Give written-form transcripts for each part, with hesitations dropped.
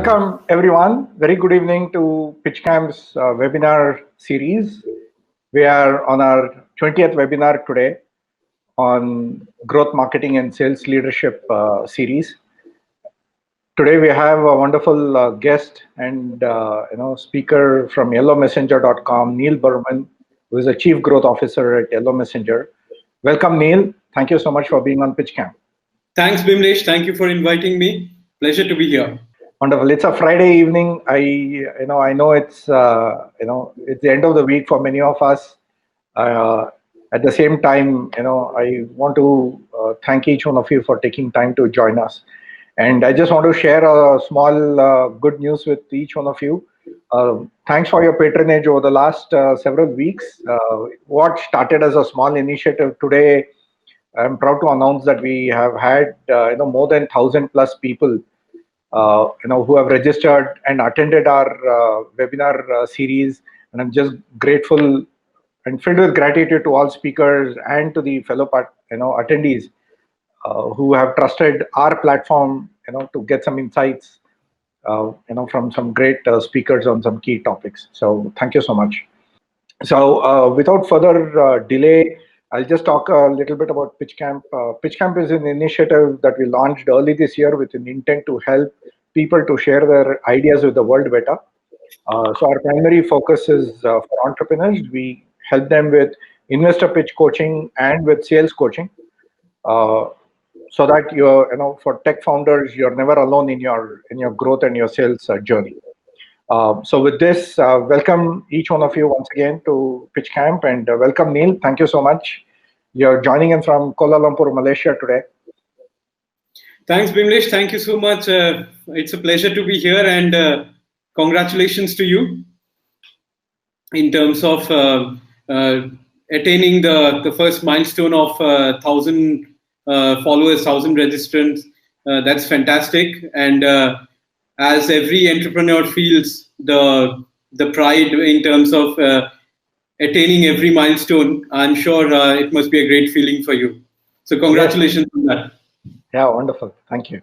Welcome everyone. Very good evening to PitchCamp's webinar series. We are on our 20th webinar today on growth marketing and sales leadership series. Today we have a wonderful guest and speaker from yellowmessenger.com, Neil Barman, who is a Chief Growth Officer at Yellow Messenger. Welcome, Neil. Thank you so much for being on PitchCamp. Thanks, Bimlesh. Thank you for inviting me. Pleasure to be here. Wonderful. It's a Friday evening. I know it's it's the end of the week for many of us. At the same time, I want to thank each one of you for taking time to join us. And I just want to share a small good news with each one of you. Thanks for your patronage over the last several weeks. What started as a small initiative today, I'm proud to announce that we have had more than 1,000 plus people who have registered and attended our webinar series, and I'm just grateful and filled with gratitude to all speakers and to the fellow attendees who have trusted our platform to get some insights from some great speakers on some key topics. So thank you so much. So without further delay, I'll just talk a little bit about PitchCamp. PitchCamp is an initiative that we launched early this year with an intent to help people to share their ideas with the world better. So our primary focus is for entrepreneurs. We help them with investor pitch coaching and with sales coaching, so that for tech founders, you're never alone in your growth and your sales journey. So with this, welcome each one of you once again to PitchCamp, and welcome Neil. Thank you so much. You're joining in from Kuala Lumpur, Malaysia today. Thanks, Bimlesh. Thank you so much. It's a pleasure to be here, and congratulations to you in terms of attaining the first milestone of 1,000 followers, 1,000 registrants. That's fantastic. And as every entrepreneur feels the pride in terms of attaining every milestone, I'm sure it must be a great feeling for you. So congratulations on that. Yeah, wonderful. Thank you.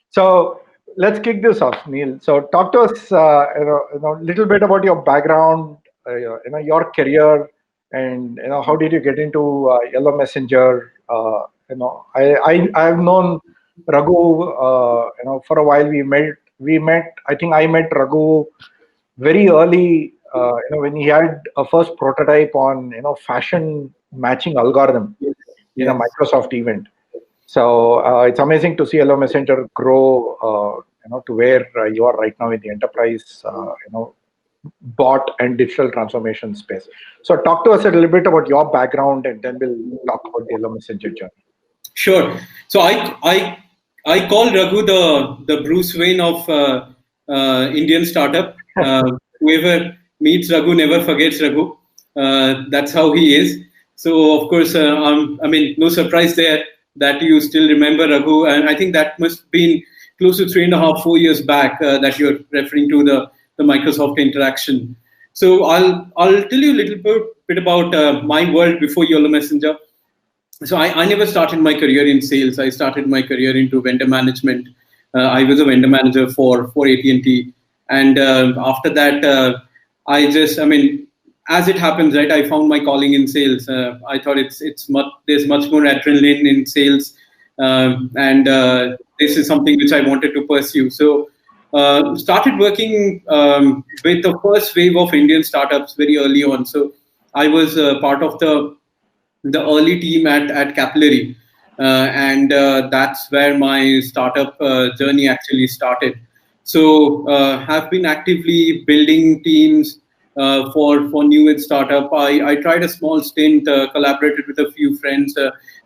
So let's kick this off, Neil. So talk to us, a little bit about your background, your career, and how did you get into Yellow Messenger? I have known Raghu, for a while. We met. I think I met Raghu very early, when he had a first prototype on fashion matching algorithm in a Microsoft event. So it's amazing to see Yellow Messenger grow, to where you are right now in the enterprise, bot and digital transformation space. So talk to us a little bit about your background, and then we'll talk about the Yellow Messenger journey. Sure. So I call Raghu the Bruce Wayne of Indian startup. Whoever meets Raghu never forgets Raghu. That's how he is. So of course, no surprise there that you still remember Raghu, and I think that must have been close to 3.5, 4 years back that you're referring to the Microsoft interaction. So I'll tell you a little bit about my world before Yellow Messenger. So I never started my career in sales. I started my career into vendor management. I was a vendor manager for AT&T, and after that, as it happens, right? I found my calling in sales. I thought there's much more adrenaline in sales, and this is something which I wanted to pursue. So started working with the first wave of Indian startups very early on. So I was part of the early team at Capillary, and that's where my startup journey actually started. So have been actively building teams for new age startup. I tried a small stint, collaborated with a few friends,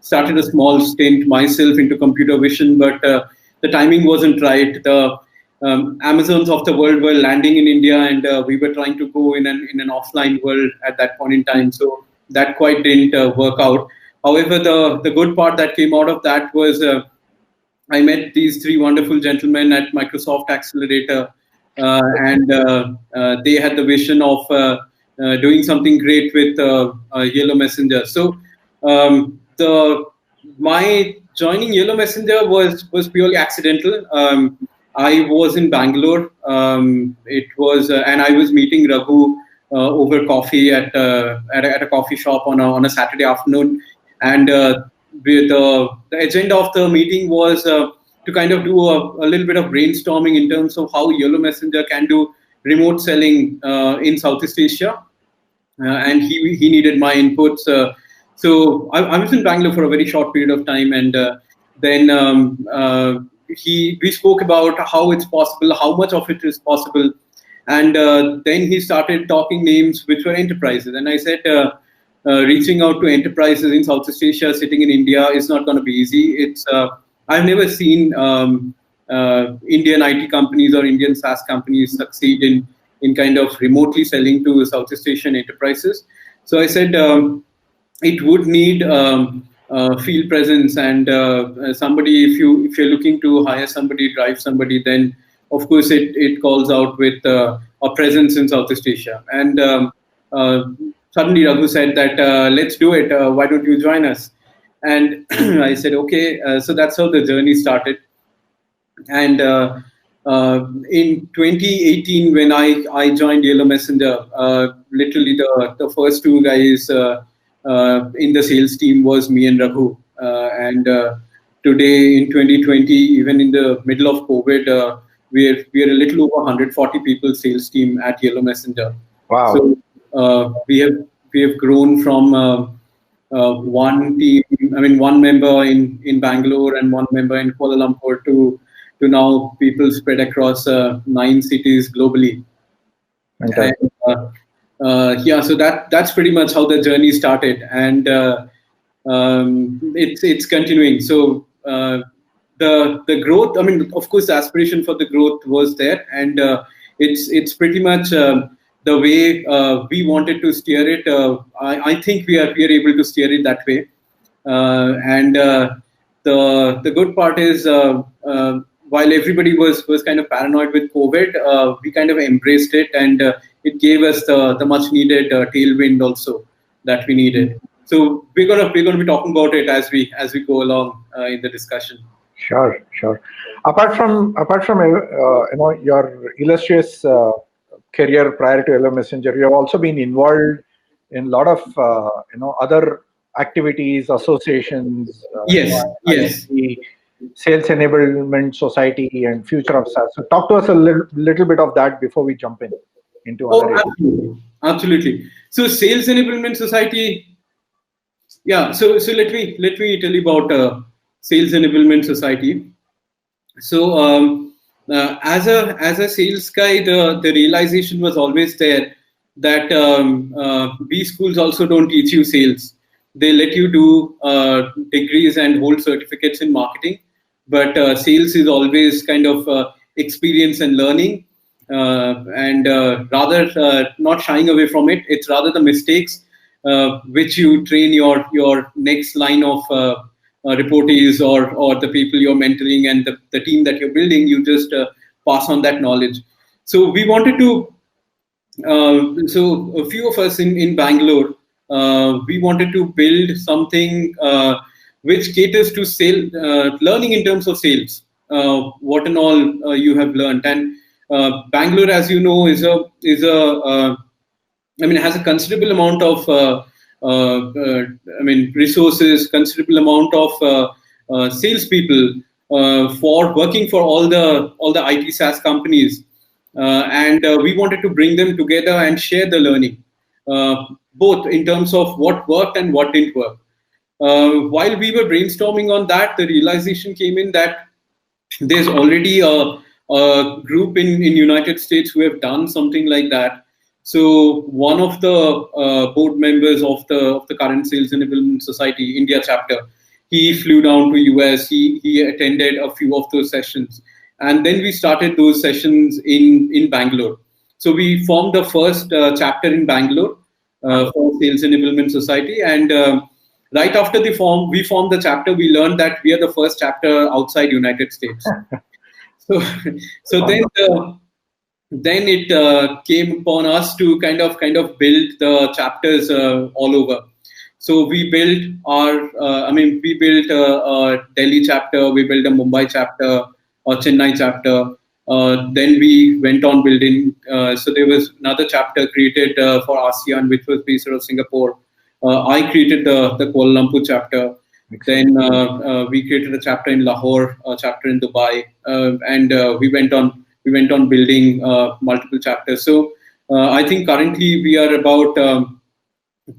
started a small stint myself into computer vision, but the timing wasn't right. The Amazons of the world were landing in India, and we were trying to go in an offline world at that point in time. So that quite didn't work out. However, the good part that came out of that was I met these three wonderful gentlemen at Microsoft Accelerator, and they had the vision of doing something great with Yellow Messenger. So my joining Yellow Messenger was purely accidental. I was in Bangalore. It was, and I was meeting Raghu over coffee at a coffee shop on a Saturday afternoon, and the agenda of the meeting was to kind of do a little bit of brainstorming in terms of how Yellow Messenger can do remote selling in Southeast Asia, and he needed my inputs. So I was in Bangalore for a very short period of time, and then we spoke about how it's possible, how much of it is possible, and then he started talking names which were enterprises, and I said. Reaching out to enterprises in Southeast Asia, sitting in India, is not going to be easy. It's I've never seen Indian IT companies or Indian SaaS companies succeed in kind of remotely selling to Southeast Asian enterprises. So I said it would need field presence and somebody. If you're looking to hire somebody, drive somebody, then of course it calls out with a presence in Southeast Asia. And suddenly Raghu said that let's do it. Why don't you join us? And I said okay. So that's how the journey started. And in 2018, when I joined Yellow Messenger, literally the first two guys in the sales team was me and Raghu. And today in 2020, even in the middle of COVID, we're a little over 140 people sales team at Yellow Messenger. Wow. So we have grown from one team, one member in Bangalore and one member in Kuala Lumpur to now people spread across 9 cities globally. Okay. And, yeah, so that's pretty much how the journey started, and it's continuing. So the growth, of course, the aspiration for the growth was there, and it's pretty much the way we wanted to steer it. I think we are able to steer it that way, and the good part is. While everybody was kind of paranoid with COVID, we kind of embraced it, and it gave us the much needed tailwind also that we needed. So we're gonna be talking about it as we go along in the discussion. Sure. Apart from your illustrious career prior to Yellow Messenger, you have also been involved in a lot of other activities, associations. Yes. The Sales Enablement Society and Future of SaaS. So talk to us a little bit of that before we jump into other areas. Absolutely. So Sales Enablement Society. Yeah. So let me tell you about Sales Enablement Society. So as a sales guy, the realization was always there that B schools also don't teach you sales. They let you do degrees and hold certificates in marketing, but sales is always kind of experience and learning, and rather not shying away from it. It's rather the mistakes which you train your next line of reportees or the people you're mentoring and the team that you're building. You just pass on that knowledge. So we wanted to. So a few of us in Bangalore. We wanted to build something which caters to learning in terms of sales, what and all you have learned. And Bangalore, as you know, has a considerable amount of resources, considerable amount of salespeople for working for all the IT SaaS companies, and we wanted to bring them together and share the learning. Both in terms of what worked and what didn't work. While we were brainstorming on that, the realization came in that there's already a group in United States who have done something like that. So one of the board members of the current Sales Enablement Society India chapter, he flew down to US. He attended a few of those sessions, and then we started those sessions in Bangalore. So we formed the first chapter in Bangalore. For Sales Enablement Society, and right after we formed the chapter, we learned that we are the first chapter outside United States. So then it came upon us to kind of build the chapters all over. So we built a Delhi chapter, we built a Mumbai chapter, a Chennai chapter, Then we went on building. So there was another chapter created for ASEAN, which was based out of Singapore. I created the Kuala Lumpur chapter. Then we created a chapter in Lahore, a chapter in Dubai, and we went on building multiple chapters. So I think currently we are about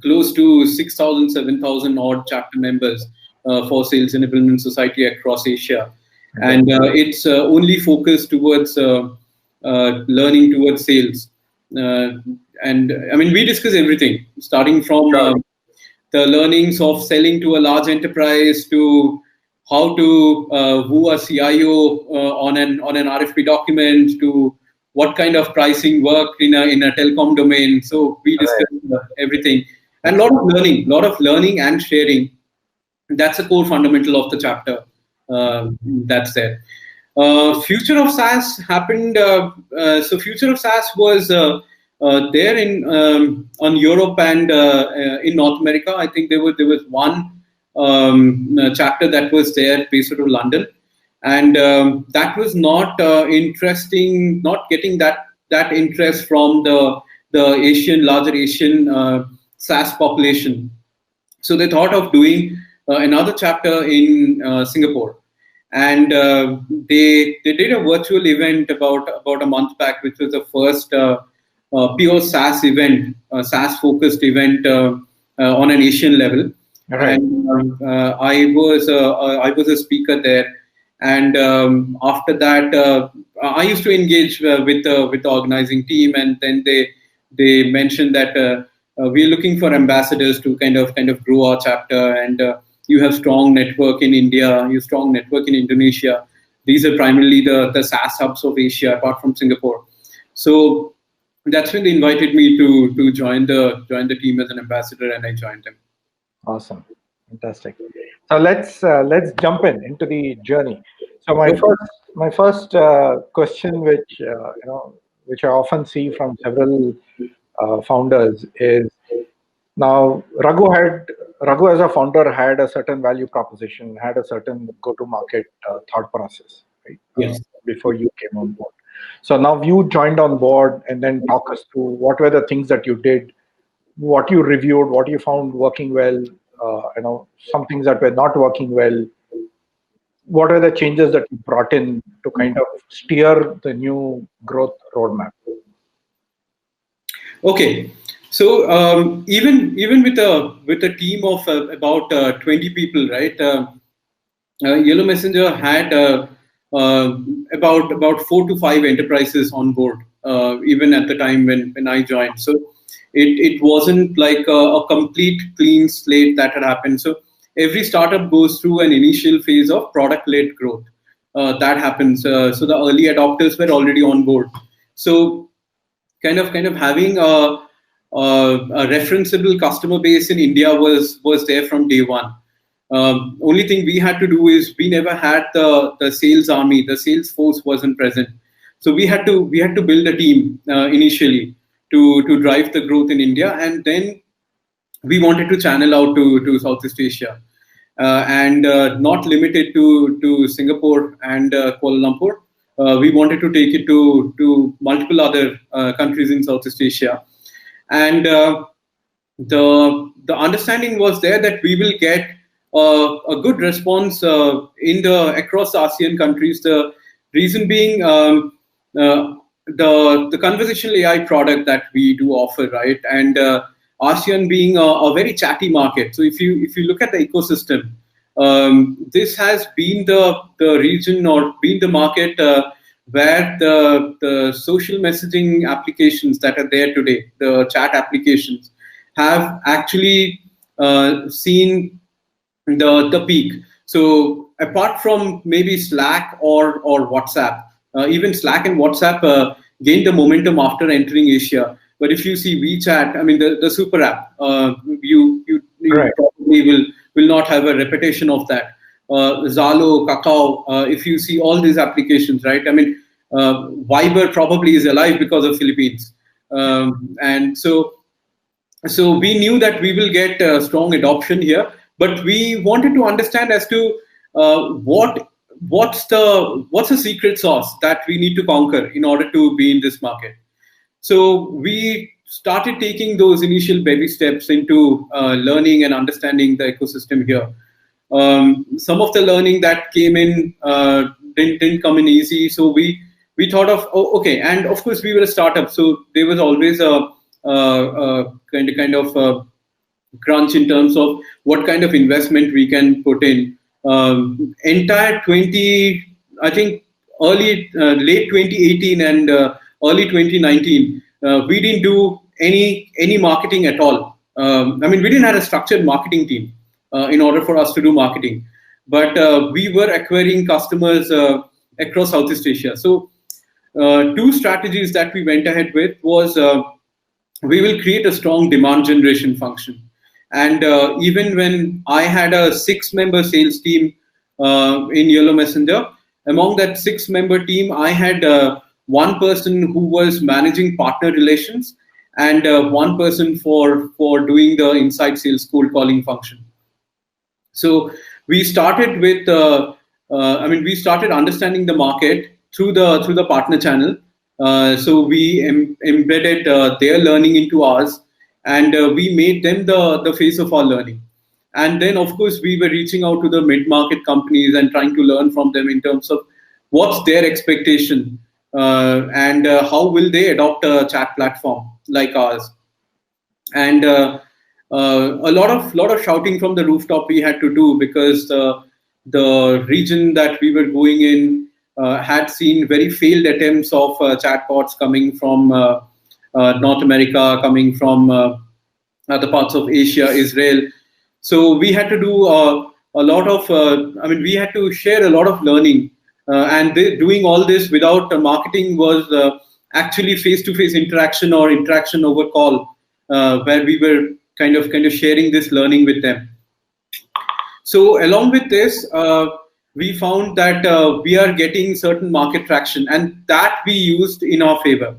close to 6,000, 7,000 odd chapter members for Sales Enablement Society across Asia. And it's only focused towards learning towards sales. And I mean, we discuss everything, starting from the learnings of selling to a large enterprise to how to woo a CIO on an RFP document to what kind of pricing work in a telecom domain. So we discuss everything, and a lot of learning and sharing. That's a core fundamental of the chapter. That's there. Future of SaaS happened. So Future of SaaS was there in on Europe and in North America. I think there was one chapter that was there based out of London, and that was not interesting. Not getting that interest from the larger Asian SaaS population. So they thought of doing another chapter in Singapore, and they did a virtual event about a month back, which was the first pure SaaS event, SaaS focused event on an Asian level. Right. And I was a speaker there, and after that, I used to engage with the organizing team, and then they mentioned that we're looking for ambassadors to kind of grow our chapter, and you have strong network in India, you have strong network in Indonesia. These are primarily the SaaS hubs of Asia, apart from Singapore. So that's when they invited me to join the team as an ambassador, and I joined them. Awesome, fantastic. So let's jump into the journey. So my first question, which which I often see from several founders, is now Raghu as a founder had a certain value proposition, had a certain go-to-market thought process, right? Yes. Before you came on board. So now you joined on board, and then talk us through what were the things that you did, what you reviewed, what you found working well, some things that were not working well. What are the changes that you brought in to kind of steer the new growth roadmap? Okay, so even with a team of about 20 people, right? Yellow Messenger had about 4 to 5 enterprises on board, even at the time when I joined. So it wasn't like a complete clean slate that had happened. So every startup goes through an initial phase of product-led growth. That happens. So the early adopters were already on board. So kind of having a referenceable customer base in India was there from day one. Only thing we had to do is we never had the sales army. The sales force wasn't present. So we had to build a team initially to drive the growth in India, and then we wanted to channel out to Southeast Asia, and not limited to Singapore and Kuala Lumpur. We wanted to take it to multiple other countries in Southeast Asia, and the understanding was there that we will get a good response across the ASEAN countries. The reason being the conversational AI product that we do offer, right? And ASEAN being a very chatty market. So if you look at the ecosystem, this has been the region or been the market where the social messaging applications that are there today, the chat applications, have actually seen the peak. So apart from maybe Slack or WhatsApp, even Slack and WhatsApp gained the momentum after entering Asia. But if you see WeChat, I mean the super app, you Right. probably will not have a repetition of that. Zalo, Kakao, if you see all these applications, right? I mean, Viber probably is alive because of Philippines, and so we knew that we will get strong adoption here, but we wanted to understand as to what what's the secret sauce that we need to conquer in order to be in this market. So we started taking those initial baby steps into learning and understanding the ecosystem here. Some of the learning that came in didn't come in easy, so we thought of, oh, okay, and of course we were a startup, so there was always a kind of crunch in terms of what kind of investment we can put in. Entire 20, I think late 2018 and early 2019, we didn't do any marketing at all. I mean, we didn't have a structured marketing team in order for us to do marketing, but we were acquiring customers across Southeast Asia. So two strategies that we went ahead with was we will create a strong demand generation function. And even when I had a 6-member sales team in Yellow Messenger, among that 6-member team, I had one person who was managing partner relations and one person for doing the inside sales cold calling function. So we started with, we started understanding the market through the partner channel. So we embedded their learning into ours, and we made them the face of our learning. And then, of course, we were reaching out to the mid-market companies and trying to learn from them in terms of what's their expectation and how will they adopt a chat platform like ours. And a lot of shouting from the rooftop we had to do, because the region that we were going in had seen very failed attempts of chatbots coming from North America, coming from other parts of Asia, Israel. So we had to do a lot of, we had to share a lot of learning. Doing all this without marketing was actually face-to-face interaction or interaction over call, where we were kind of sharing this learning with them. So along with this, we found that we are getting certain market traction, and that we used in our favor.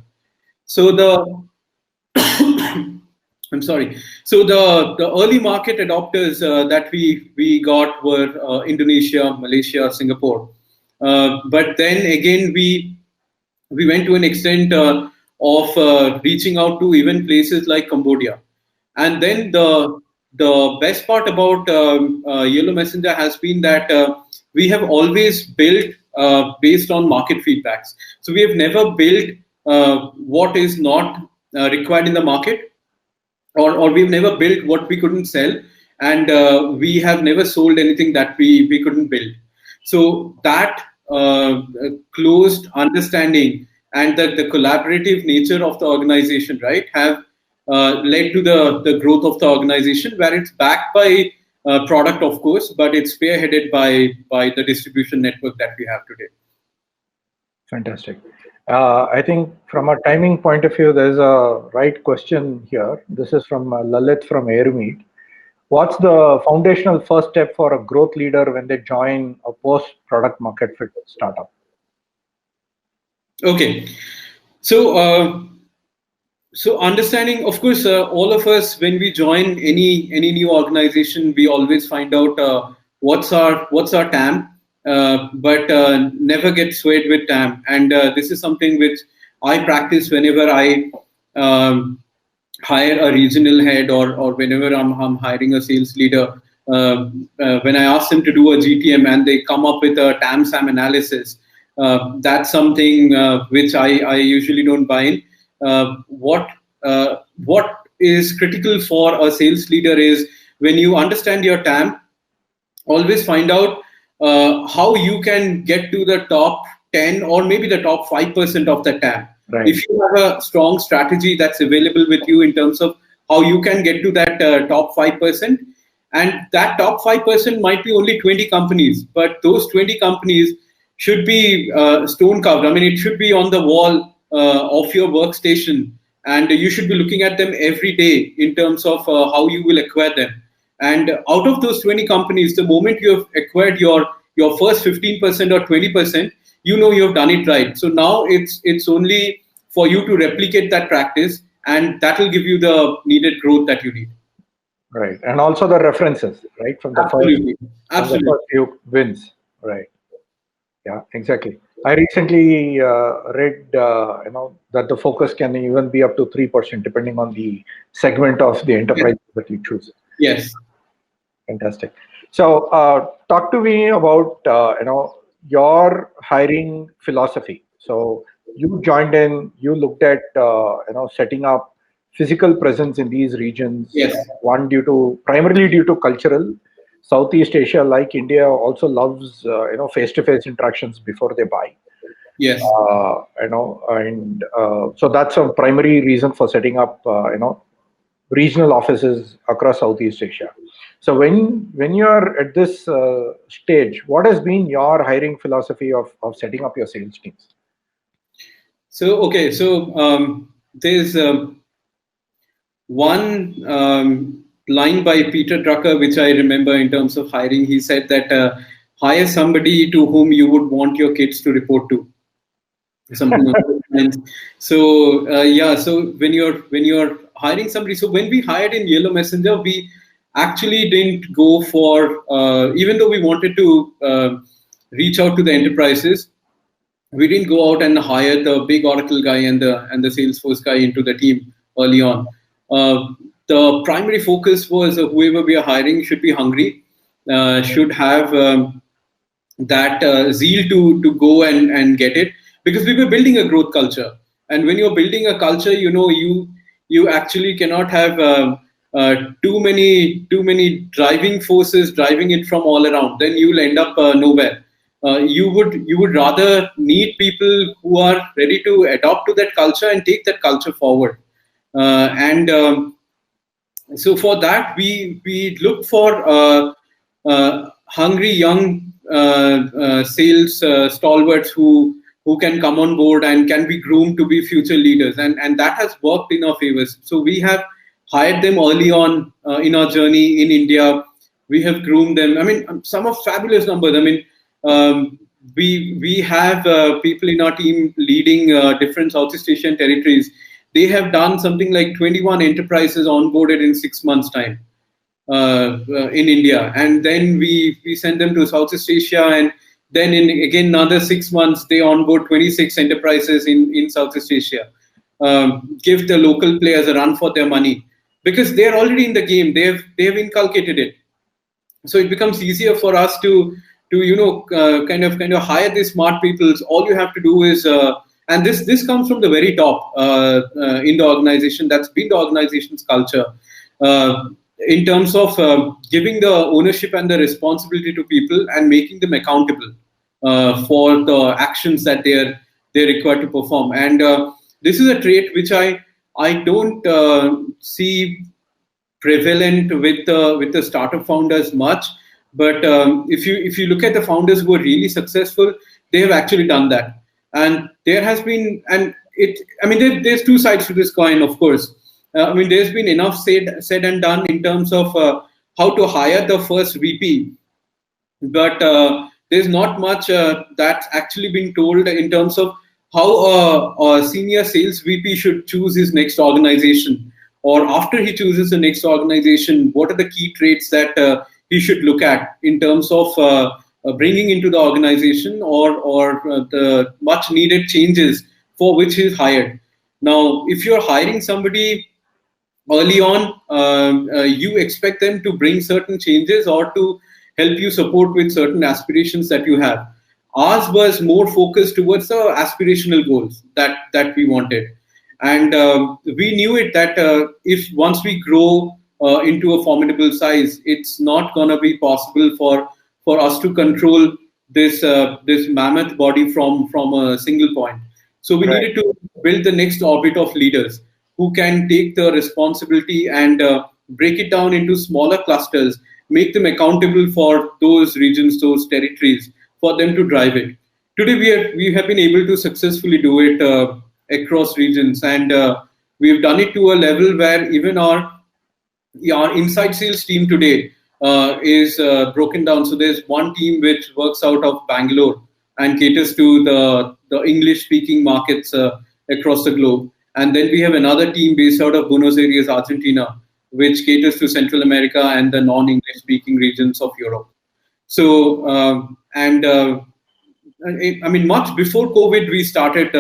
So I'm sorry. So the early market adopters that we got were Indonesia, Malaysia, Singapore. But then again, we went to an extent of reaching out to even places like Cambodia. And then the best part about Yellow Messenger has been that we have always built based on market feedbacks. So we have never built what is not required in the market, or we've never built what we couldn't sell, and we have never sold anything that we couldn't build. So that closed understanding and the collaborative nature of the organization, right, have led to the growth of the organization, where it's backed by product, of course, but it's spearheaded by the distribution network that we have today. Fantastic. I think from a timing point of view, there's a right question here. This is from Lalit from Airmeet. What's the foundational first step for a growth leader when they join a post-product market fit startup? Okay. So understanding, of course, all of us, when we join any new organization, we always find out what's our TAM, but never get swayed with TAM. And this is something which I practice whenever I hire a regional head, or whenever I'm hiring a sales leader. When I ask them to do a GTM and they come up with a TAM SAM analysis, that's something which I usually don't buy in. What is critical for a sales leader is, when you understand your TAM, always find out how you can get to the top 10 or maybe the top 5% of the TAM. Right. If you have a strong strategy that's available with you in terms of how you can get to that top 5%, and that top 5% might be only 20 companies, but those 20 companies should be stone carved. I mean, it should be on the wall of your workstation, and you should be looking at them every day in terms of how you will acquire them. And out of those 20 companies, the moment you have acquired your first 15% or 20%, you know you have done it right. So now it's only for you to replicate that practice, and that will give you the needed growth that you need. Right, and also the references, right, from the Absolutely. first few wins, right. Yeah, exactly. I recently read, that the focus can even be up to 3%, depending on the segment of the Yes. enterprise that you choose. Yes. Fantastic. So, talk to me about your hiring philosophy. So, you joined in. You looked at setting up physical presence in these regions. Yes. One primarily due to cultural. Southeast Asia, like India, also loves face-to-face interactions before they buy. Yes. And so that's a primary reason for setting up regional offices across Southeast Asia. So when you're at this stage, what has been your hiring philosophy of setting up your sales teams? So okay. So there's one line by Peter Drucker, which I remember in terms of hiring. He said that hire somebody to whom you would want your kids to report to, something on those lines. So yeah, so when you're hiring somebody, so when we hired in Yellow Messenger, we actually didn't go for even though we wanted to reach out to the enterprises, we didn't go out and hire the big Oracle guy and the Salesforce guy into the team early on. Uh, the primary focus was whoever we are hiring should be hungry, should have that zeal to go and get it, because we were building a growth culture. And when you're building a culture, you actually cannot have too many driving forces driving it from all around. Then you'll end up nowhere. You would rather need people who are ready to adopt to that culture and take that culture forward. And So for that, we look for hungry young sales stalwarts who can come on board and can be groomed to be future leaders, and that has worked in our favors. So we have hired them early on in our journey in India. We have groomed them. I mean, some of fabulous numbers. I mean, we have people in our team leading different Southeast Asian territories. They have done something like 21 enterprises onboarded in 6 months' time in India, and then we send them to Southeast Asia, and then in again another 6 months they onboard 26 enterprises in Southeast Asia. Give the local players a run for their money because they are already in the game. They've inculcated it, so it becomes easier for us to kind of hire these smart people. All you have to do is and this comes from the very top in the organization. That's been the organization's culture in terms of giving the ownership and the responsibility to people and making them accountable for the actions that they're required to perform. And this is a trait which I don't see prevalent with the startup founders much. But if you look at the founders who are really successful, they have actually done that. And there has been, and it I mean there's two sides to this coin, of course. I mean, there's been enough said and done in terms of how to hire the first VP, but there's not much that's actually been told in terms of how a senior sales VP should choose his next organization, or after he chooses the next organization, what are the key traits that he should look at in terms of bringing into the organization, or the much needed changes for which he's hired. Now, if you're hiring somebody early on, you expect them to bring certain changes or to help you support with certain aspirations that you have. Ours was more focused towards the aspirational goals that we wanted, and we knew it that if once we grow into a formidable size, it's not going to be possible for us to control this mammoth body from a single point. So we Right. needed to build the next orbit of leaders who can take the responsibility and break it down into smaller clusters, make them accountable for those regions, those territories, for them to drive it. Today, we have been able to successfully do it across regions, and we've done it to a level where even our inside sales team today is broken down. So there's one team which works out of Bangalore and caters to the English speaking markets across the globe. And then we have another team based out of Buenos Aires, Argentina, which caters to Central America and the non-English speaking regions of Europe. So and I mean, much before COVID, we started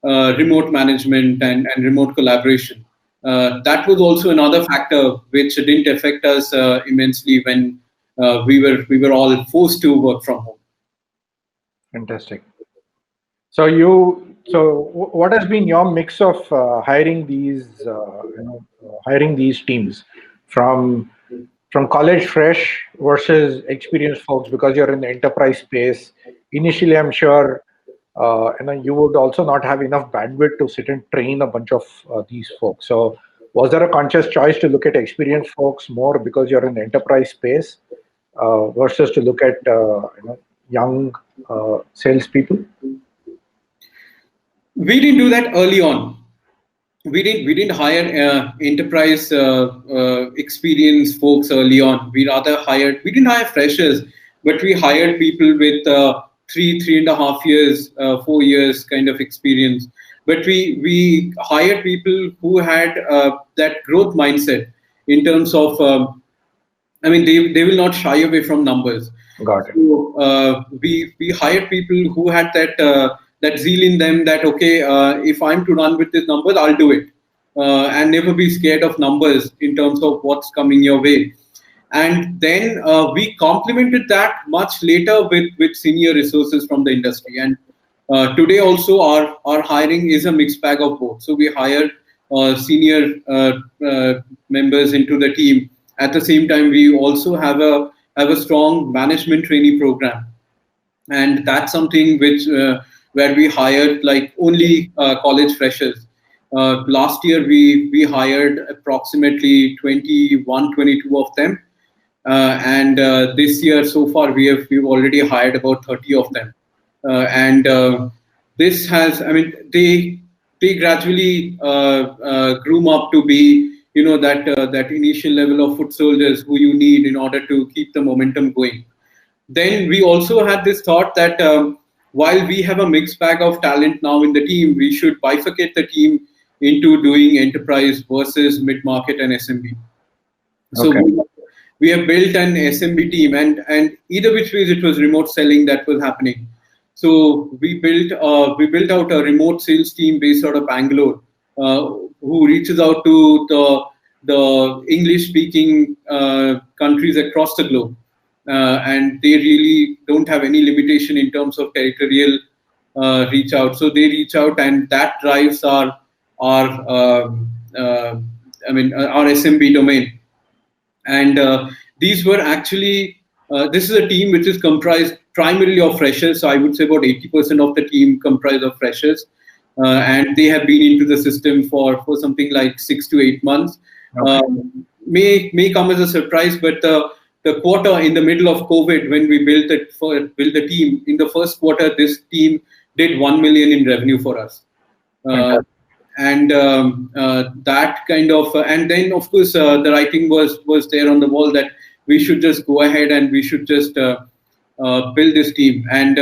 remote management and remote collaboration. That was also another factor which didn't affect us immensely when we were all forced to work from home. Fantastic. What has been your mix of hiring these teams from college fresh versus experienced folks? Because you're in the enterprise space. Initially, I'm sure you would also not have enough bandwidth to sit and train a bunch of these folks. So, was there a conscious choice to look at experienced folks more because you're in the enterprise space versus to look at young salespeople? We didn't do that early on. We didn't hire enterprise experienced folks early on. We didn't hire freshers, but we hired people with 3.5 years, 4 years kind of experience. But we hired people who had that growth mindset in terms of I mean, they will not shy away from numbers. Got it. So we hired people who had that zeal in them that okay, if I'm to run with these numbers, I'll do it, and never be scared of numbers in terms of what's coming your way. And then we complemented that much later with senior resources from the industry. And today also our hiring is a mixed bag of both. So we hire senior members into the team. At the same time, we also have a strong management trainee program, and that's something which where we hired like only college freshers. Last year we hired approximately 21, 22 of them, and this year so far we've already hired about 30 of them, and this has, I mean, they gradually groom up to be, you know, that initial level of foot soldiers who you need in order to keep the momentum going. Then we also had this thought that while we have a mixed bag of talent now in the team, we should bifurcate the team into doing enterprise versus mid-market and SMB. So Okay. we have built an SMB team, and either which ways it was remote selling that was happening. So we built out a remote sales team based out of Bangalore, who reaches out to the English speaking countries across the globe, and they really don't have any limitation in terms of territorial reach out. So they reach out, and that drives our our SMB domain. And these were actually this is a team which is comprised primarily of freshers. So I would say about 80% of the team comprised of freshers, and they have been into the system for something like 6 to 8 months. Okay. May come as a surprise, but the quarter in the middle of COVID, when we built the team, in the first quarter, this team did 1 million in revenue for us. Uh, Fantastic. and that kind of and then of course the writing was there on the wall that we should just go ahead and we should just build this team. And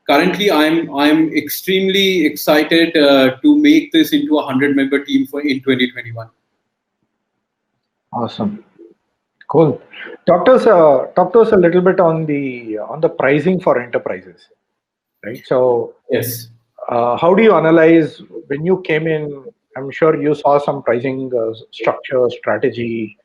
currently I'm extremely excited to make this into a 100-member team for in 2021. Awesome. Cool. Talk to us a little bit on the pricing for enterprises, right? So, Yes. how do you analyze when you came in? I'm sure you saw some pricing structure strategy.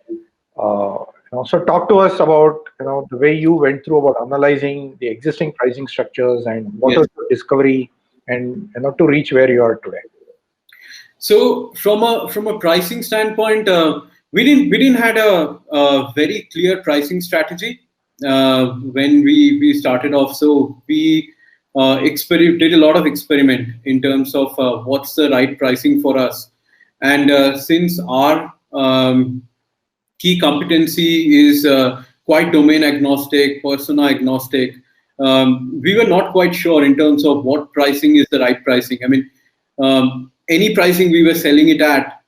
So talk to us about the way you went through about analyzing the existing pricing structures and what Yes. was your discovery and to reach where you are today. So from a pricing standpoint, we didn't had a very clear pricing strategy when we started off. So we did a lot of experiment in terms of what's the right pricing for us. And since our key competency is quite domain agnostic, persona agnostic, we were not quite sure in terms of what pricing is the right pricing. I mean, any pricing we were selling it at,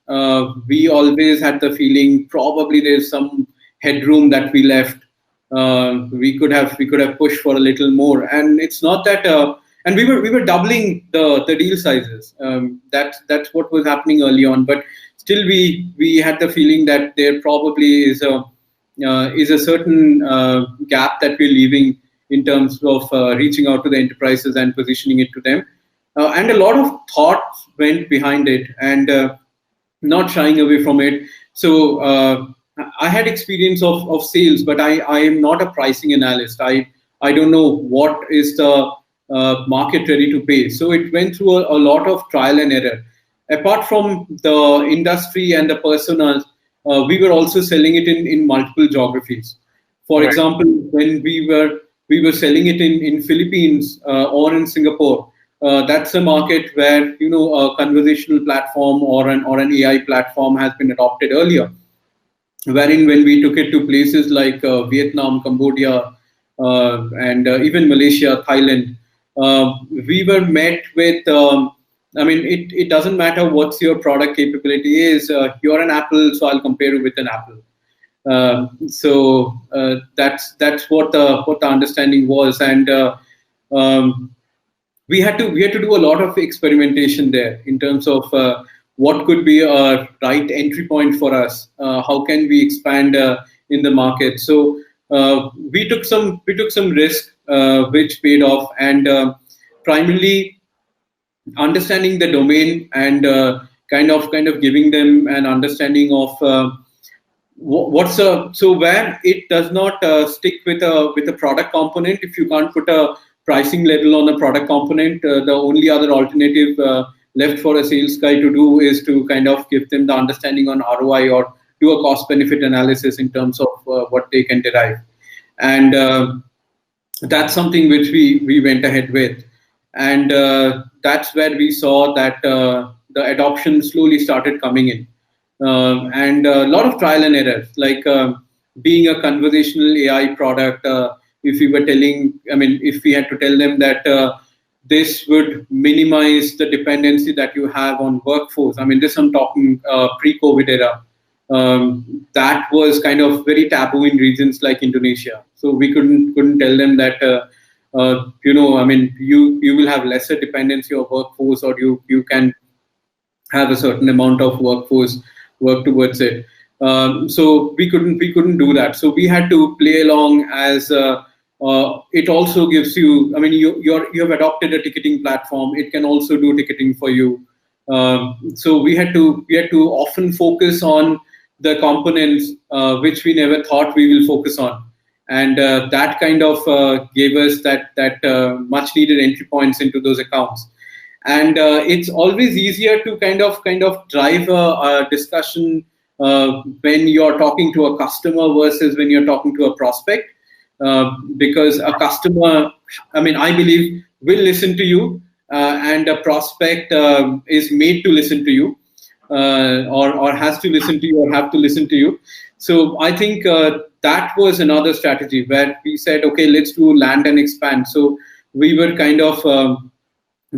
we always had the feeling probably there's some headroom that we left. We could have pushed for a little more, and it's not that. And we were doubling the deal sizes. That's what was happening early on, but still we had the feeling that there probably is a certain gap that we're leaving in terms of reaching out to the enterprises and positioning it to them. And a lot of thought went behind it, and not shying away from it. So I had experience of sales, but I am not a pricing analyst. I don't know what is the market ready to pay. So it went through a lot of trial and error. Apart from the industry and the personas, we were also selling it in multiple geographies. For Right. example, when we were selling it in Philippines or in Singapore, that's a market where a conversational platform or an AI platform has been adopted earlier. Wherein when we took it to places like Vietnam, Cambodia, and even Malaysia, Thailand, we were met with. I mean, it doesn't matter what's your product capability is. You're an Apple, so I'll compare you with an Apple. So that's what the understanding was, and um, we had to do a lot of experimentation there in terms of what could be a right entry point for us. How can we expand in the market? So we took some risk, which paid off, and primarily understanding the domain and kind of giving them an understanding of what's a so where it does not stick with a product component. If you can't put a pricing level on a product component, the only other alternative left for a sales guy to do is to kind of give them the understanding on ROI, or do a cost benefit analysis in terms of what they can derive. And that's something which we went ahead with, and that's where we saw that the adoption slowly started coming in, and a lot of trial and error, like being a conversational AI product. If we were telling, I mean, if we had to tell them that this would minimize the dependency that you have on workforce. I mean, this I'm talking pre-COVID era. That was kind of very taboo in regions like Indonesia. So we couldn't tell them that I mean, you will have lesser dependency of workforce, or you can have a certain amount of workforce work towards it. So we couldn't do that. So we had to play along as it also gives you. I mean, you have adopted a ticketing platform. It can also do ticketing for you. So we had to often focus on the components which we never thought we will focus on, and that kind of gave us that much needed entry points into those accounts. And it's always easier to kind of drive a discussion when you're talking to a customer versus when you're talking to a prospect, because a customer, I mean, I believe, will listen to you, and a prospect is made to listen to you, or has to listen to you, or have to listen to you. So I think that was another strategy where we said, okay, let's do land and expand. So we were kind of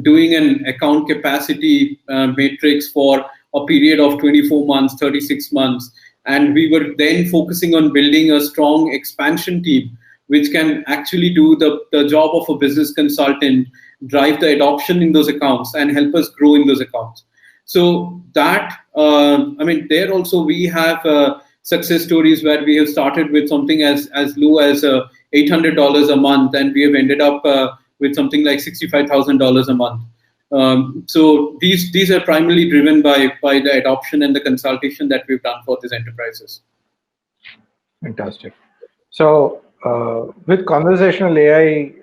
doing an account capacity matrix for a period of 24 months, 36 months. And we were then focusing on building a strong expansion team, which can actually do the job of a business consultant, drive the adoption in those accounts, and help us grow in those accounts. So that, I mean, there also we have success stories where we have started with something as low as $800 a month, and we have ended up with something like $65,000 a month. So these are primarily driven by the adoption and the consultation that we've done for these enterprises. Fantastic. So with conversational AI,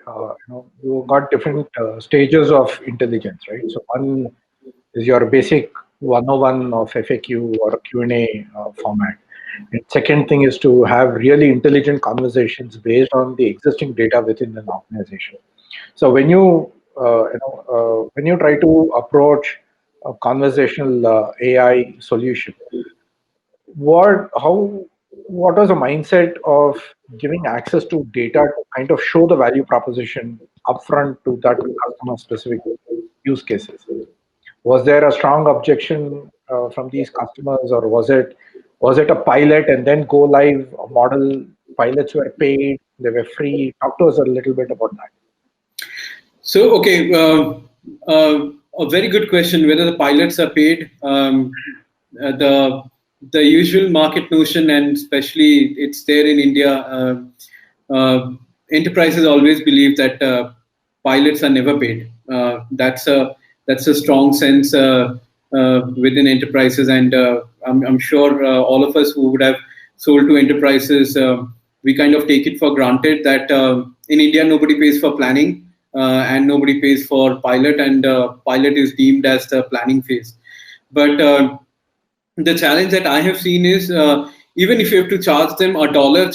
you got different stages of intelligence, right? So one is your basic 101 of FAQ or Q&A format. And second thing is to have really intelligent conversations based on the existing data within an organization. So when you try to approach a conversational AI solution, what was the mindset of giving access to data to kind of show the value proposition upfront to that customer specific use cases? Was there a strong objection from these customers, or was it a pilot and then go live model? Pilots were paid, they were free. Talk to us a little bit about that. So, okay, a very good question. Whether the pilots are paid, the usual market notion, and especially it's there in India, enterprises always believe that pilots are never paid. That's a strong sense within enterprises, and I'm sure all of us who would have sold to enterprises, we kind of take it for granted that in India nobody pays for planning and nobody pays for pilot, and pilot is deemed as the planning phase. But the challenge that I have seen is even if you have to charge them a dollar,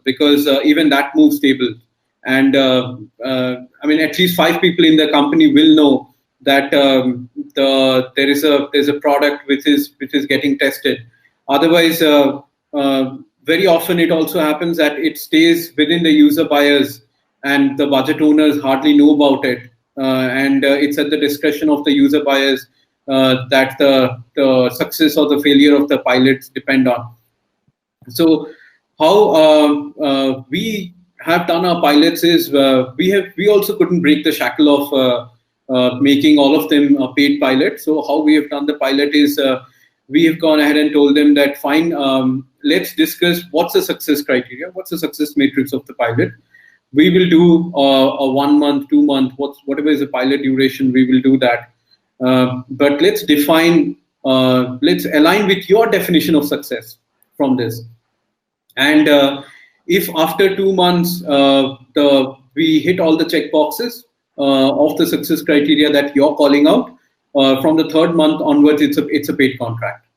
because even that moves stable. And I mean, at least 5 people in the company will know that there's a product which is getting tested. Otherwise, very often it also happens that it stays within the user buyers, and the budget owners hardly know about it. And it's at the discretion of the user buyers that the success or the failure of the pilots depend on. So how we have done our pilots is we also couldn't break the shackle of making all of them paid pilots. So how we have done the pilot is we have gone ahead and told them that fine, let's discuss what's the success criteria, what's the success matrix of the pilot. We will do a 1 month, 2 month, whatever is the pilot duration, we will do that. But let's define, let's align with your definition of success from this. And if after 2 months we hit all the check boxes of the success criteria that you're calling out, from the 3rd month onwards, it's a paid contract.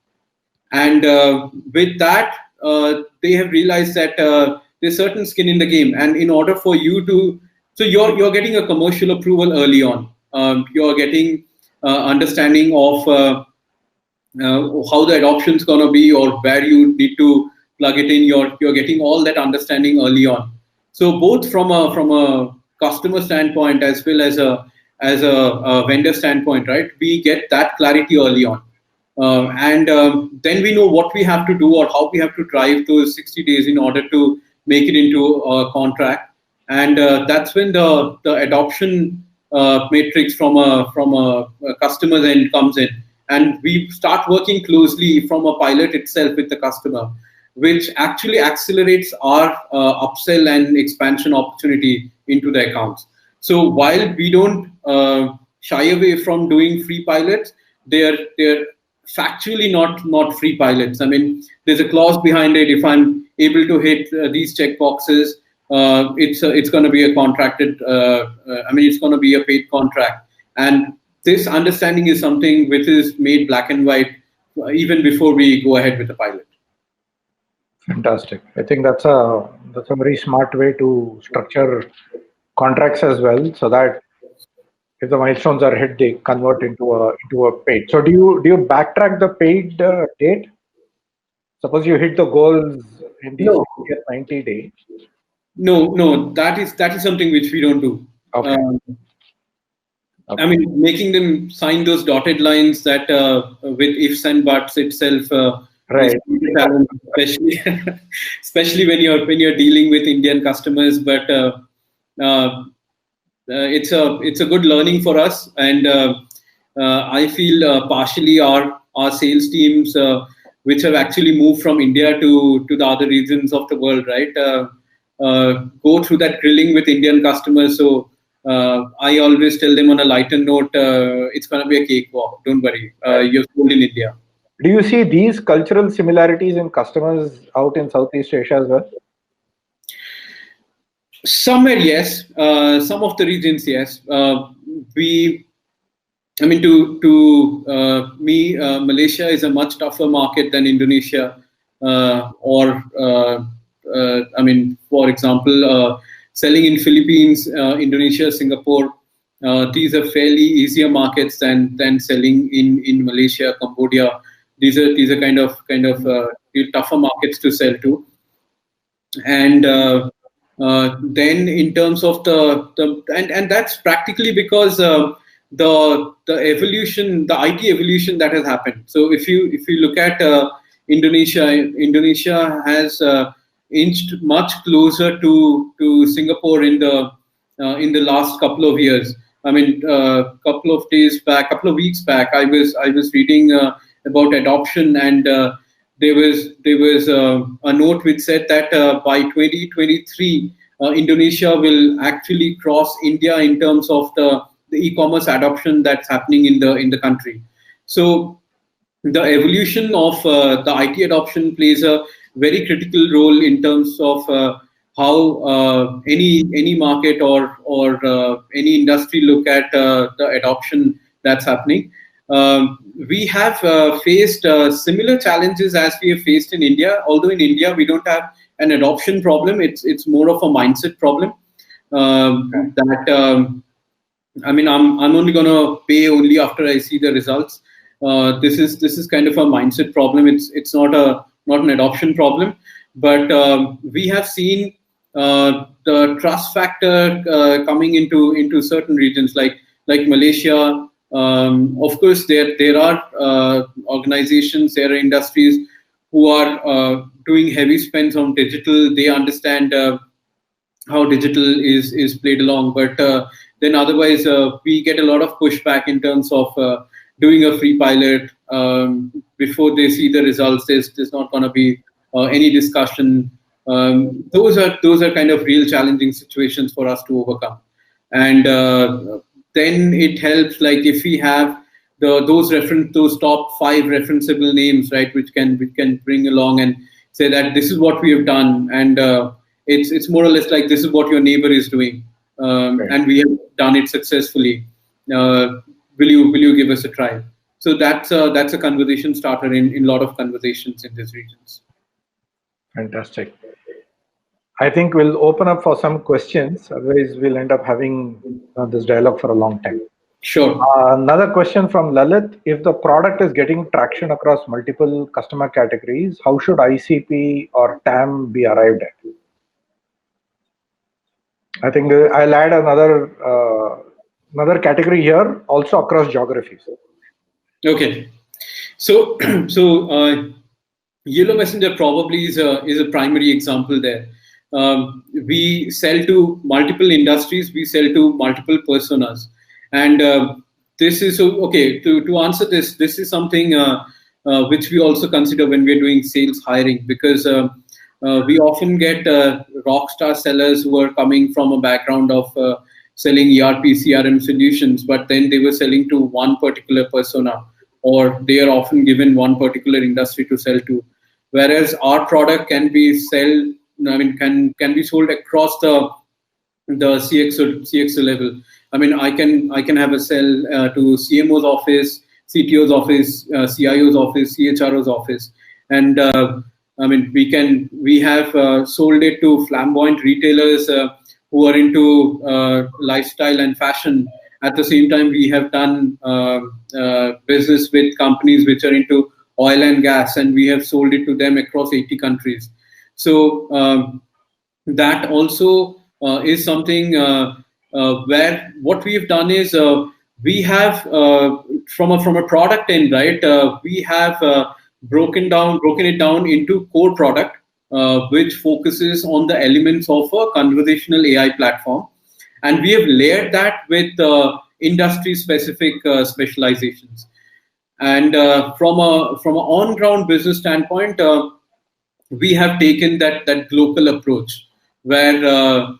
And with that, they have realized that there's certain skin in the game, and in order for you to, so you're getting a commercial approval early on. You're getting understanding of how the adoption is going to be, or where you need to plug it in. You're getting all that understanding early on. So both from a customer standpoint as well as a vendor standpoint, right? We get that clarity early on, and then we know what we have to do or how we have to drive those 60 days in order to make it into a contract. And that's when the adoption matrix from a customer's end comes in, and we start working closely from a pilot itself with the customer, which actually accelerates our upsell and expansion opportunity into the accounts. So while we don't shy away from doing free pilots, they're factually not free pilots. I mean, there's a clause behind it. If I'm able to hit these check boxes, it's going to be a contracted. It's going to be a paid contract. And this understanding is something which is made black and white even before we go ahead with the pilot. Fantastic. I think that's a very smart way to structure contracts as well, so that if the milestones are hit, they convert into a paid. So do you backtrack the paid date? Suppose you hit the goals in the 90 days. No, that is something which we don't do. Okay. I mean, making them sign those dotted lines that with ifs and buts itself. Right. Especially when you're dealing with Indian customers, but it's a good learning for us, and I feel partially our sales teams, which have actually moved from India to the other regions of the world, right, go through that grilling with Indian customers. So I always tell them on a lighter note, it's going to be a cakewalk. Don't worry, you're sold in India. Do you see these cultural similarities in customers out in Southeast Asia as well? Somewhere, yes. Some of the regions, yes. To me, Malaysia is a much tougher market than Indonesia. For example, selling in Philippines, Indonesia, Singapore, these are fairly easier markets than selling in Malaysia, Cambodia. These are kind of tougher markets to sell to. And then in terms of and that's practically because the evolution, the IT evolution that has happened. So if you look at Indonesia has inched much closer to Singapore in the last couple of years. I mean, couple of weeks back, I was reading about adoption, and there was a note which said that by 2023, Indonesia will actually cross India in terms of the e-commerce adoption that's happening in the country. So the evolution of the IT adoption plays a very critical role in terms of how any market or any industry look at the adoption that's happening. We have faced similar challenges as we have faced in India. Although in India we don't have an adoption problem, it's more of a mindset problem. That I mean, I'm only gonna pay only after I see the results. This is kind of a mindset problem. It's not an adoption problem, but we have seen the trust factor coming into certain regions like Malaysia. Of course, there are organizations, there are industries who are doing heavy spends on digital. They understand how digital is played along, but then otherwise we get a lot of pushback in terms of doing a free pilot. Before they see the results, there's not going to be any discussion. Those are kind of real challenging situations for us to overcome, and then it helps, like if we have those top 5 referenceable names, right, which can bring along and say that this is what we have done, and it's more or less like this is what your neighbor is doing, Right. and we have done it successfully. Will you give us a try? So that's a conversation starter in a lot of conversations in these regions. Fantastic. I think we'll open up for some questions. Otherwise, we'll end up having this dialogue for a long time. Sure. Another question from Lalit. If the product is getting traction across multiple customer categories, how should ICP or TAM be arrived at? I think I'll add another category here, also across geographies. Okay. So Yellow Messenger probably is a primary example there. We sell to multiple industries, we sell to multiple personas, and this is okay. To answer this is something which we also consider when we're doing sales hiring, because we often get rock star sellers who are coming from a background of selling ERP, CRM solutions, but then they were selling to one particular persona, or they are often given one particular industry to sell to. Whereas our product can be can be sold across the CXO level. I mean, I can have a sell to CMO's office, CTO's office, CIO's office, CHRO's office, and I mean, we have sold it to flamboyant retailers who are into lifestyle and fashion. At the same time, we have done business with companies which are into oil and gas, and we have sold it to them across 80 countries. So that also is something where what we have done is we have from a product end, right? We have broken it down into core product, which focuses on the elements of a conversational AI platform, and we have layered that with industry-specific specializations. And from an on-ground business standpoint, we have taken that global approach, where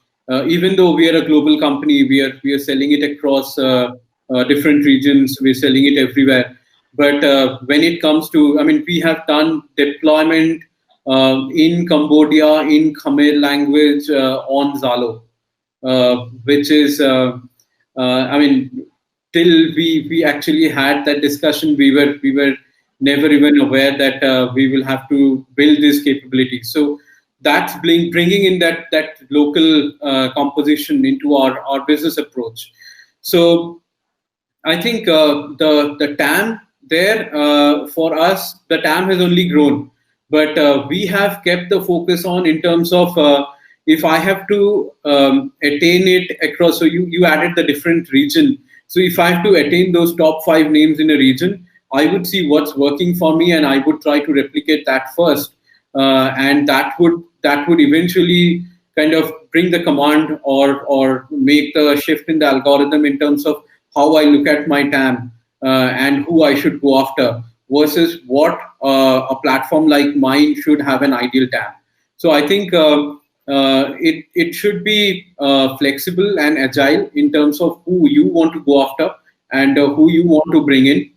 even though we are a global company, we are selling it across different regions. We're selling it everywhere. But when it comes to, I mean, we have done deployment in Cambodia in Khmer language on Zalo, which is, I mean, till we actually had that discussion, we were never even aware that we will have to build this capability. So that's bringing in that local composition into our business approach. So I think the TAM there for us, the TAM has only grown, but we have kept the focus on in terms of if I have to attain it across. So you added the different region. So if I have to attain those top 5 names in a region, I would see what's working for me, and I would try to replicate that first, and that would eventually kind of bring the command or make the shift in the algorithm in terms of how I look at my TAM and who I should go after versus what a platform like mine should have an ideal TAM. So I think it should be flexible and agile in terms of who you want to go after and who you want to bring in,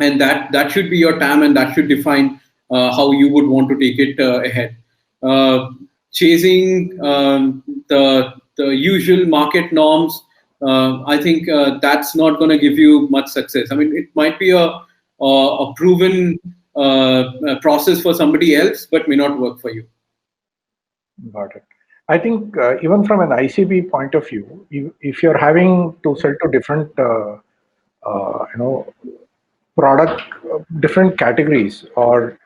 and that should be your TAM, and that should define how you would want to take it ahead. Uh, Chasing the usual market norms, I think that's not going to give you much success. I mean, it might be a proven process for somebody else, but may not work for you. Got it. I think even from an ICB point of view, if you're having to sell to different, product, different categories or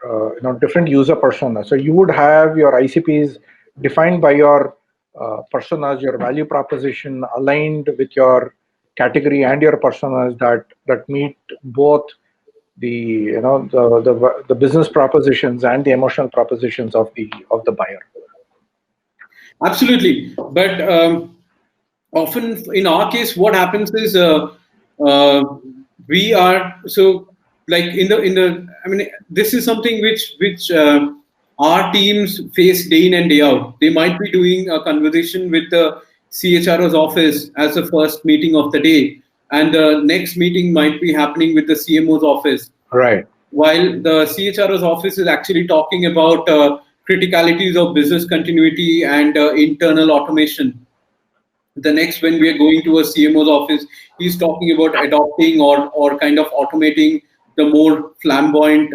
different user personas, so you would have your ICPs defined by your personas, your value proposition aligned with your category and your personas that meet both the the business propositions and the emotional propositions of the buyer. Absolutely, but often in our case, what happens is we are so like in the. I mean, this is something which our teams face day in and day out. They might be doing a conversation with the CHRO's office as the first meeting of the day, and the next meeting might be happening with the CMO's office. Right. While the CHRO's office is actually talking about criticalities of business continuity and internal automation, the next, when we are going to a CMO's office, he's talking about adopting or kind of automating the more flamboyant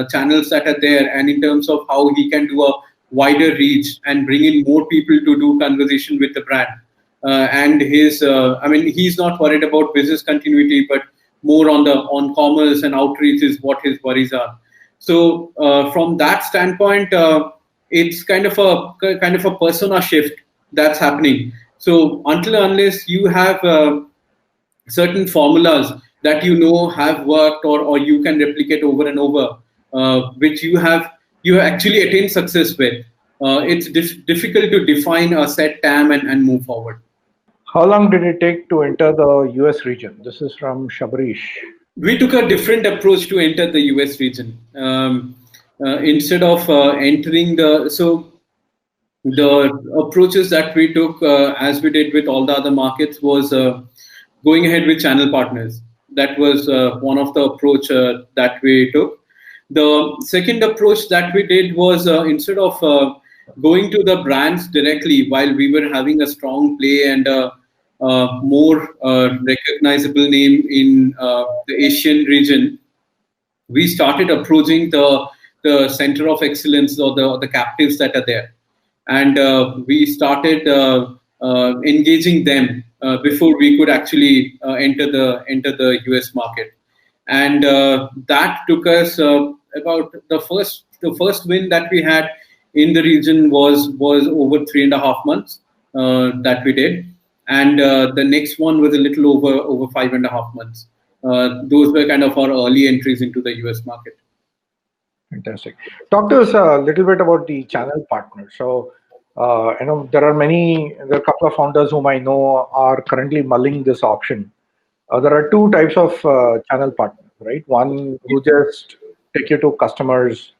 channels that are there, and in terms of how he can do a wider reach and bring in more people to do conversation with the brand. And I mean, he's not worried about business continuity, but more on commerce and outreach is what his worries are. So from that standpoint, it's kind of a persona shift that's happening. So unless you have certain formulas that have worked or you can replicate over and over, which you actually attained success with, it's difficult to define a set TAM and move forward. How long did it take to enter the US region? This is from Shabarish. We took a different approach to enter the US region. Instead of entering the approaches that we took, as we did with all the other markets, was going ahead with channel partners. That was one of the approach that we took. The second approach that we did was instead of going to the brands directly, while we were having a strong play and more recognizable name in the Asian region, we started approaching the center of excellence or the captives that are there, and we started engaging them before we could actually enter the US market, and that took us about the first win that we had in the region was over 3.5 months that we did, and the next one was a little over 5.5 months. Those were kind of our early entries into the US market. Fantastic. Talk to us a little bit about the channel partners. So, there are a couple of founders whom I know are currently mulling this option. There are two types of channel partners, right? One who just take you to customers,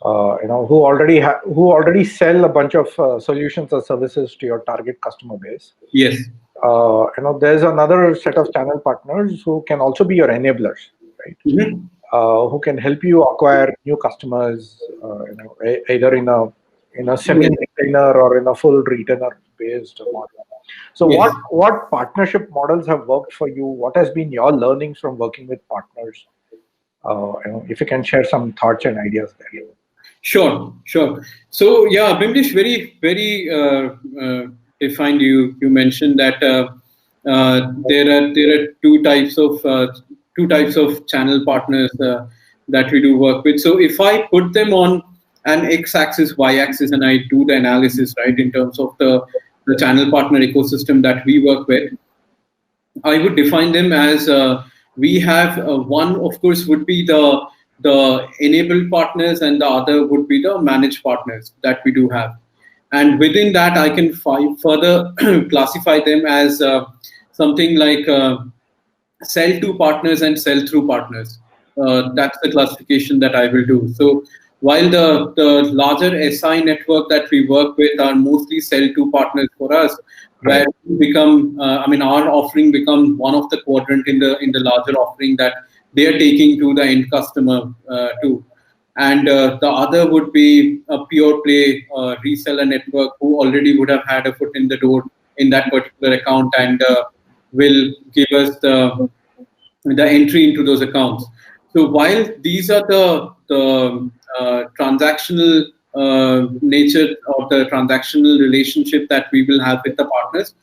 who already sell a bunch of solutions or services to your target customer base. Yes. There's another set of channel partners who can also be your enablers, right? Mm-hmm. Who can help you acquire new customers, either in a semi-retainer or in a full retainer-based model. So, Yes. what partnership models have worked for you? What has been your learnings from working with partners? If you can share some thoughts and ideas there. Sure. So yeah, Bimlesh, very defined. You mentioned that there are two types of channel partners that we do work with. So if I put them on an x-axis, y-axis, and I do the analysis right in terms of the channel partner ecosystem that we work with, I would define them as we have one, of course, would be the enabled partners, and the other would be the managed partners that we do have. And within that, I can further classify them as something like sell to partners and sell through partners. That's the classification that I will do. So while the larger SI network that we work with are mostly sell to partners for us, Right. where we become, our offering becomes one of the quadrant in the larger offering that they are taking to the end customer too. And the other would be a pure play reseller network who already would have had a foot in the door in that particular account and will give us the entry into those accounts. So while these are the transactional nature of the transactional relationship that we will have with the partners,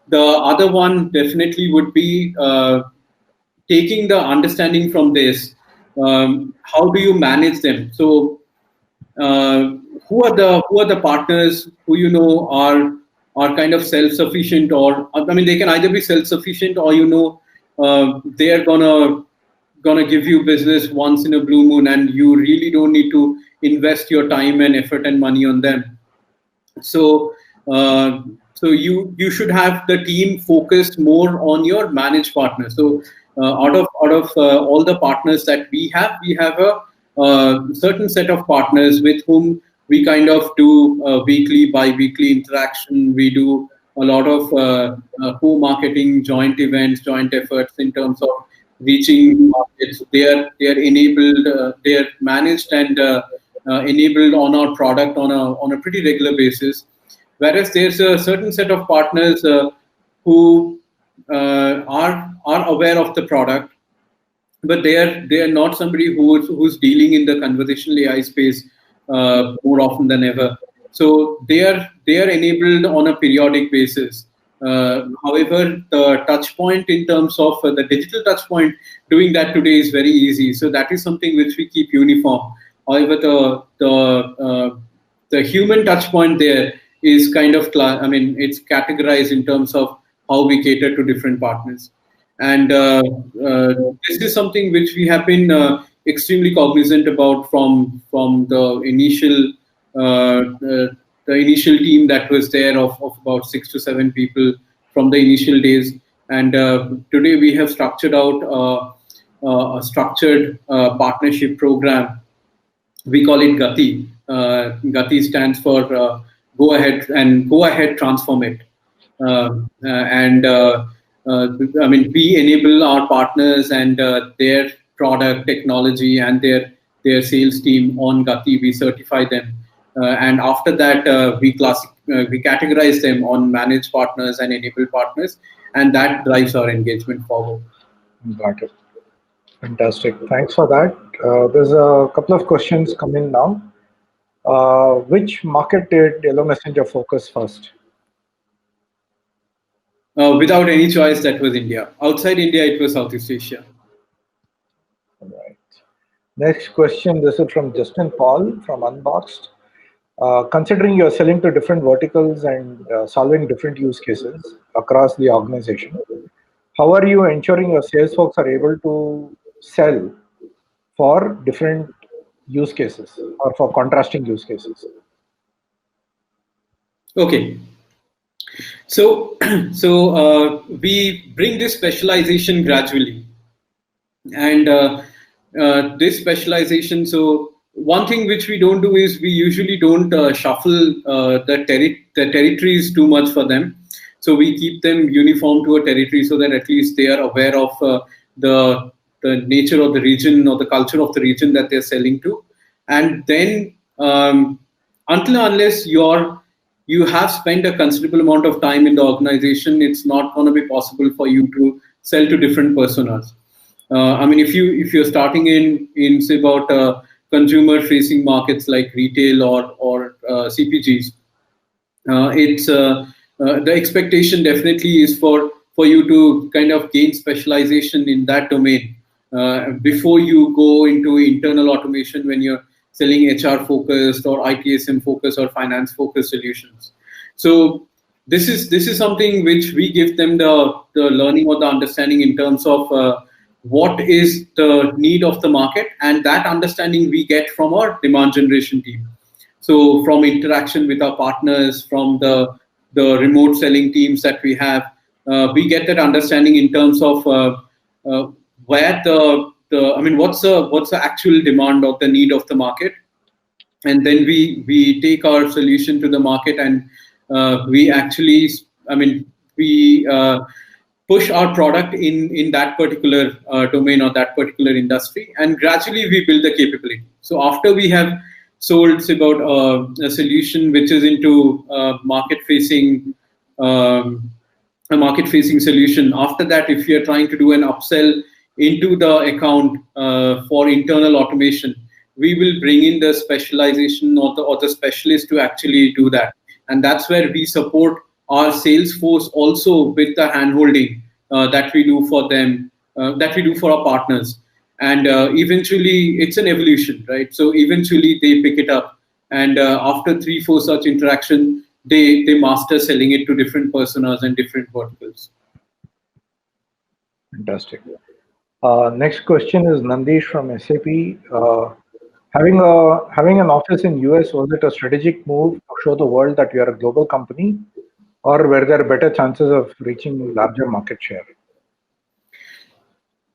the other one definitely would be taking the understanding from this. How do you manage them? So uh, who are the partners who are kind of self-sufficient, or they can either be self-sufficient or they are gonna give you business once in a blue moon, and you really don't need to invest your time and effort and money on them. So you should have the team focused more on your managed partners. So out of all the partners that we have a certain set of partners with whom we kind of do weekly, bi-weekly interaction. We do a lot of co-marketing, joint events, joint efforts in terms of reaching markets. They are enabled, they are managed and enabled on our product on a pretty regular basis. Whereas there's a certain set of partners who are aware of the product, but they are not somebody who's dealing in the conversational AI space more often than ever. So they are enabled on a periodic basis. However, the touch point in terms of the digital touch point, doing that today is very easy. So that is something which we keep uniform. However, the human touch point there is kind of it's categorized in terms of how we cater to different partners. And this is something which we have been extremely cognizant about from the initial team that was there of about 6 to 7 people from the initial days. And today we have structured out a structured partnership program. We call it Gati. Gati stands for go ahead, transform it. And we enable our partners and their product technology and their sales team on Gati. We certify them, and after that we categorize them on managed partners and enabled partners, and that drives our engagement forward. Got it. Fantastic. Thanks for that. There's a couple of questions coming now. Which market did Yellow Messenger focus first? Without any choice, that was India. Outside India, it was Southeast Asia. All right. Next question. This is from Justin Paul from Unboxed. Considering you're selling to different verticals and solving different use cases across the organization, how are you ensuring your sales folks are able to sell for different use cases or for contrasting use cases? Okay. So we bring this specialization gradually, and this specialization. So one thing which we don't do is we usually don't shuffle the territories too much for them. So we keep them uniform to a territory so that at least they are aware of the nature of the region or the culture of the region that they're selling to, and then until unless you have spent a considerable amount of time in the organization, it's not going to be possible for you to sell to different personas. If you're starting in say about consumer-facing markets like retail or CPGs, it's the expectation definitely is for you to kind of gain specialization in that domain before you go into internal automation when you're selling HR focused or ITSM focused or finance focused solutions. So this is something which we give them the learning or the understanding in terms of what is the need of the market, and that understanding we get from our demand generation team. So from interaction with our partners, from the remote selling teams that we have, we get that understanding in terms of where what's the actual demand of the need of the market, and then we take our solution to the market, and we actually, I mean, we push our product in that particular domain or that particular industry, and gradually we build the capability. So after we have sold about a solution which is into market facing, um, a market facing solution, after that, if you are trying to do an upsell into the account for internal automation, we will bring in the specialization or the specialist to actually do that. And that's where we support our sales force also with the handholding that we do for them, that we do for our partners. And eventually it's an evolution, right? So eventually they pick it up, and after 3 4 such interaction, they master selling it to different personas and different verticals. Fantastic. Next question is Nandish from SAP. Having an office in US, was it a strategic move to show the world that you are a global company, or were there better chances of reaching larger market share?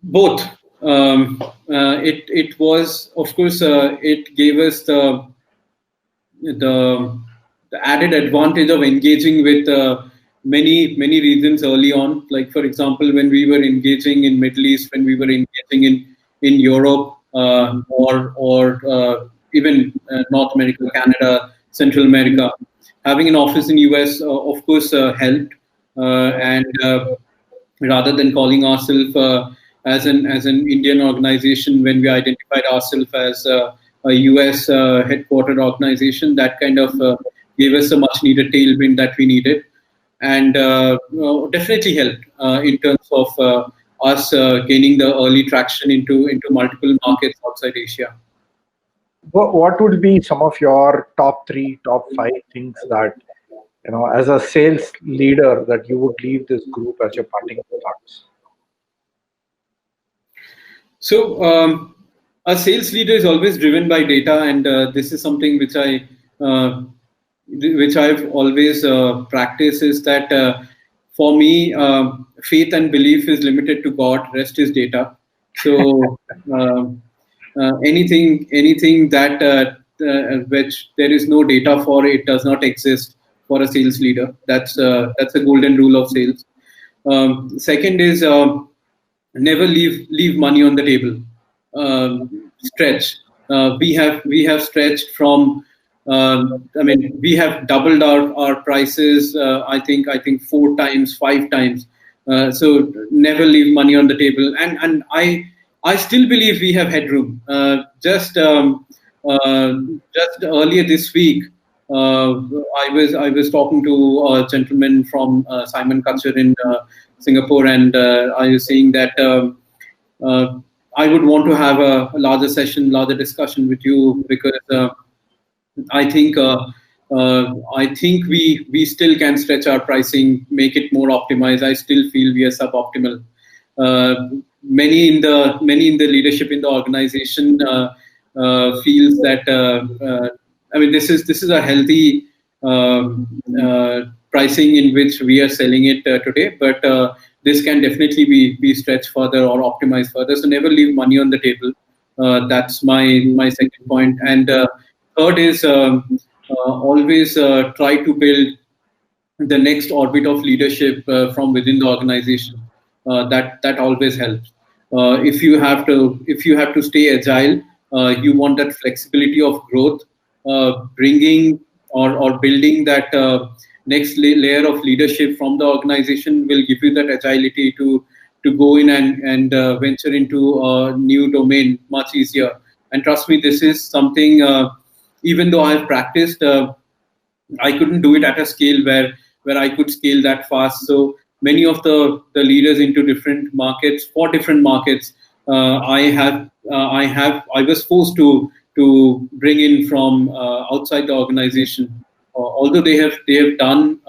Both. It was, of course, it gave us the the added advantage of engaging with many regions early on. Like for example, when we were engaging in Middle East, when we were engaging in Europe, or even North America, Canada, Central America, having an office in US, of course, helped. And rather than calling ourselves as an Indian organization, when we identified ourselves as a US headquartered organization, that kind of gave us a much needed tailwind that we needed, and definitely helped in terms of us gaining the early traction into multiple markets outside Asia. What would be some of your top 3, top 5 things that, as a sales leader, that you would leave this group as your parting thoughts? So a sales leader is always driven by data, and this is something which I've always practiced, is that for me, faith and belief is limited to God. Rest is data. So anything that which there is no data for, it does not exist for a sales leader. That's a golden rule of sales. Second is never leave money on the table. Stretch. We have stretched from. I mean, we have doubled our prices. I think 4 times, 5 times. So never leave money on the table. And I still believe we have headroom. Just earlier this week, I was talking to a gentleman from Simon Culture in Singapore, and I was saying that I would want to have a larger session, larger discussion with you, because I think we still can stretch our pricing, make it more optimized. I still feel we are suboptimal. Many in the leadership in the organization feels that I mean, this is a healthy pricing in which we are selling it today, but this can definitely be stretched further or optimized further. So never leave money on the table. That's my second point. And third is always try to build the next orbit of leadership from within the organization. That always helps. If you have to stay agile, you want that flexibility of growth. Bringing or building that next layer of leadership from the organization will give you that agility to go in and venture into a new domain much easier. And trust me, this is something, even though I've practiced, I couldn't do it at a scale where I could scale that fast. So many of the leaders into different markets, for different markets, I was forced to bring in from outside the organization. Although they have done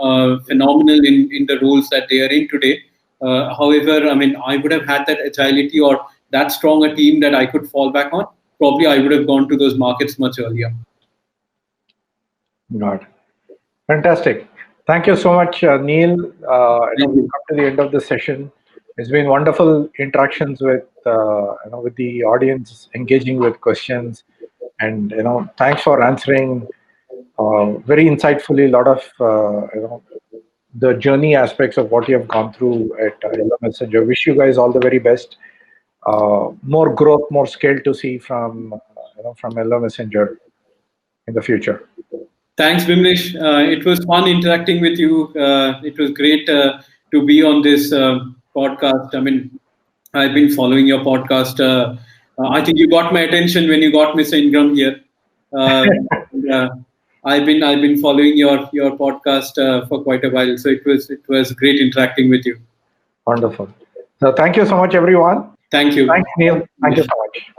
phenomenal in the roles that they are in today. However, I mean, I would have had that agility or that strong a team that I could fall back on. Probably I would have gone to those markets much earlier. Got it. Fantastic. Thank you so much, Neil. We've come to the end of the session. It's been wonderful interactions with the audience, engaging with questions. And thanks for answering very insightfully a lot of the journey aspects of what you have gone through at Hello Messenger. Wish you guys all the very best. More growth, more scale to see from Hello Messenger in the future. Thanks, Bimlesh. It was fun interacting with you. It was great to be on this podcast. I mean, I've been following your podcast. I think you got my attention when you got Mr. Ingram here. And, I've been following your podcast for quite a while. So it was great interacting with you. Wonderful. So thank you so much, everyone. Thank you. Thanks, Neil. Thank you so much.